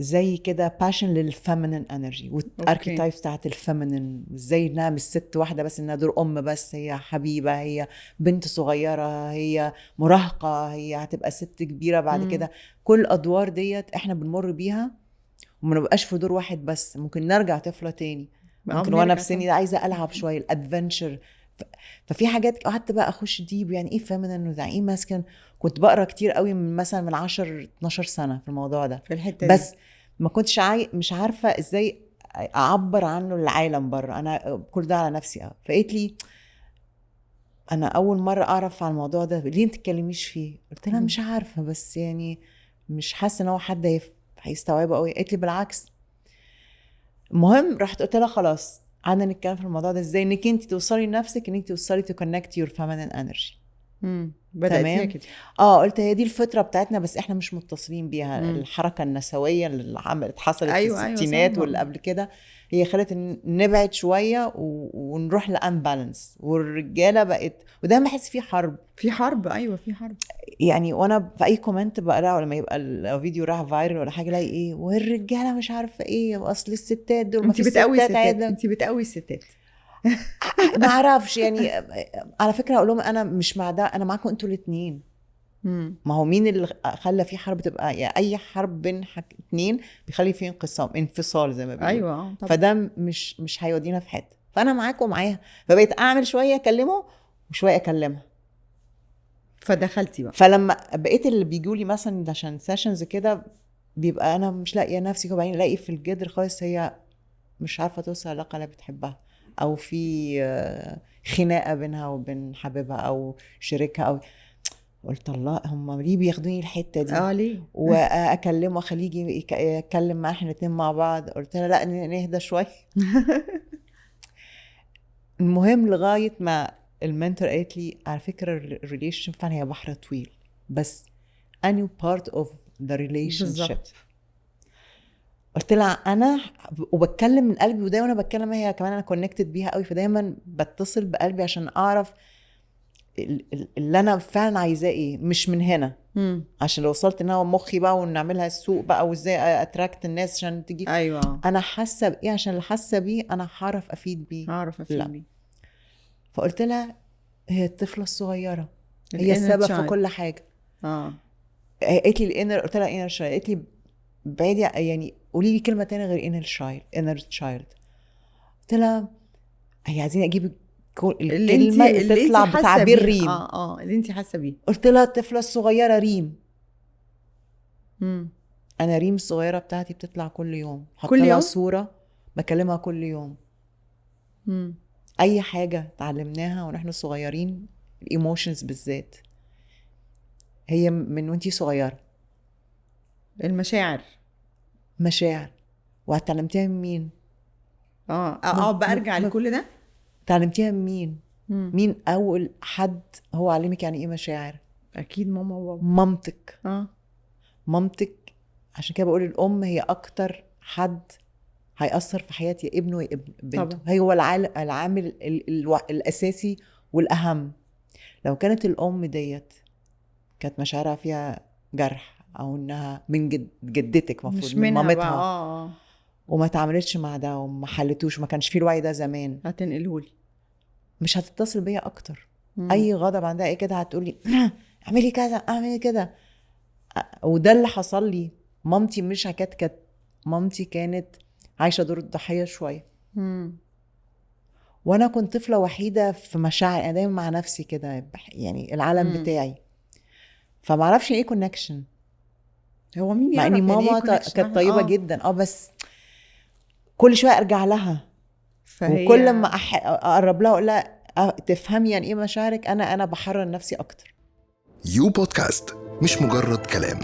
زي كده passion للفيمينين انرجي والاركيتايبس بتاعت الفيمينين، ازاي انها مش ست واحده بس، انها دور ام بس، هي حبيبه، هي بنت صغيره، هي مراهقه، هي هتبقى ست كبيره بعد كده. كل الادوار ديت احنا بنمر بيها، وما نبقاش في دور واحد بس. ممكن نرجع طفله تاني، ممكن وانا في سني ده عايزه العب شويه الادفنتشر. ففي حاجات قعدت بقى اخش ديب، يعني ايه فيمينين ويعني ايه ماسكن. كنت بقرا كتير قوي من مثلا من 10-12 سنه في الموضوع ده في الحته بس دي. ما كنتش مش عارفه ازاي اعبر عنه للعالم بره. انا كل ده على نفسي. فقالت لي انا اول مره اعرف عن الموضوع ده، ليه ما تتكلميش فيه؟ قلت لها مش عارفه، بس يعني مش حاسه ان هو حد هيستوعبه قوي. قالت لي بالعكس. المهم رحت قلت لها خلاص قعدنا نتكلم في الموضوع ده، ازاي انك انت توصلي لنفسك، انك توصلي تو كونكت يور فيمينين انرجي. بدأتيها كده. قلت هي دي الفطره بتاعتنا، بس احنا مش متصلين بيها. الحركه النسويه اللي حصلت في الستينات واللي قبل كده، هي خلت نبعد شويه ونروح لانبالانس، والرجاله بقت، وده بحس فيه حرب. ايوه في حرب. يعني وانا في اي كومنت بقراه لما يبقى الفيديو راح فايرل ولا حاجه، الاقي ايه والرجاله مش عارفه ايه، اصل الستات دول ما في ستات عادة. انت بتقوي الستات. ما اعرفش يعني. على فكره اقول لهم انا مش مع ده، انا معاكم انتوا الاثنين. ما هو مين اللي خلى في حرب تبقى، يعني اي حرب بين اتنين بيخلي فيه انفصال زي ما بيقولوا. ايوه طبعا. فده مش هيودينا في حته. فانا معاكم معاها، فبقيت اعمل شويه اكلمه وشويه اكلمها. فدخلتي بقى. فلما بقيت اللي بيجوا لي مثلا عشان سيشنز كده، بيبقى انا مش لاقيه نفسي، وبعدين الاقي في الجدر خالص هي مش عارفه توصل العلاقه اللي بتحبها، او في خناقه بينها وبين حبيبها او شريكها. او قلت الله هم ليه بياخدوني الحته دي؟ ليه؟ واكلمه واخليه يجي يتكلم معانا احنا الاثنين مع بعض. قلت لها لا نهدى شويه. المهم لغايه ما المنتور قالت لي على فكره الريليشن فعلا هي بحر طويل، بس اني بارت اوف ذا ريليشن شيب. قلت لها انا وبتكلم من قلبي، ودايما انا بتكلم هي كمان انا كونكتد بيها قوي، فدايما بتصل بقلبي عشان اعرف اللي انا فعلا عايزاه ايه، مش من هنا. عشان لو وصلت ان هو مخي بقى ونعملها السوق بقى وازاي اتراكت الناس عشان تجي. ايوه انا حاسه بايه، عشان اللي حاسه بيه انا هعرف افيد بيه. فقلت لها هي الطفله الصغيره هي السبب في كل حاجه. قالت لي الانر، قلت لها انر شايلد. قالت لي بعيدي يعني قولي لي كلمه تانية غير انر تشايلد. قلت لها هي عايزين اجيب الكلمه اللي تطلع بتعبير ريم. اللي انت حاسه بيه. قلت لها الطفله الصغيره ريم. انا ريم الصغيره بتاعتي بتطلع كل يوم، حط لها صوره، بكلمها كل يوم. اي حاجه تعلمناها ونحن صغيرين، الايموشنز بالذات هي من وانتي صغيره. المشاعر وهتعلمتيها من مين؟ اقعد بقى ارجع لكل ده. تعلمتيها من مين؟ مين اول حد هو علمك يعني ايه مشاعر؟ اكيد ماما وبابا. مامتك. مامتك. عشان كده بقول الام هي اكتر حد هيأثر في حياة يا ابنه يا بنته. هو العامل الاساسي والاهم. لو كانت الام ديت كانت مشاعرها فيها جرح، او انها من جدتك مفروض من مامتها وما تعاملتش مع ده وما حلتوش وما كانش فيه الوعي ده زمان، هتنقلهولي، مش هتتصل بيا اكتر. اي غضب عندها ايه كده هتقولي اعملي كذا اعملي كده. وده اللي حصل لي. مامتي مش كانت مامتي كانت عايشه دور الضحيه شويه. وانا كنت طفله وحيده في مشاعر، انا دايما مع نفسي كده يعني العالم بتاعي. فما اعرفش ايه كونكشن. هو مين مع اني ماما كانت طيبه جدا بس كل شويه ارجع لها، وكل ما اقرب لها اقول لها تفهمي يعني ايه مشاعرك. انا بحرر نفسي اكتر. يو بودكاست مش مجرد كلام،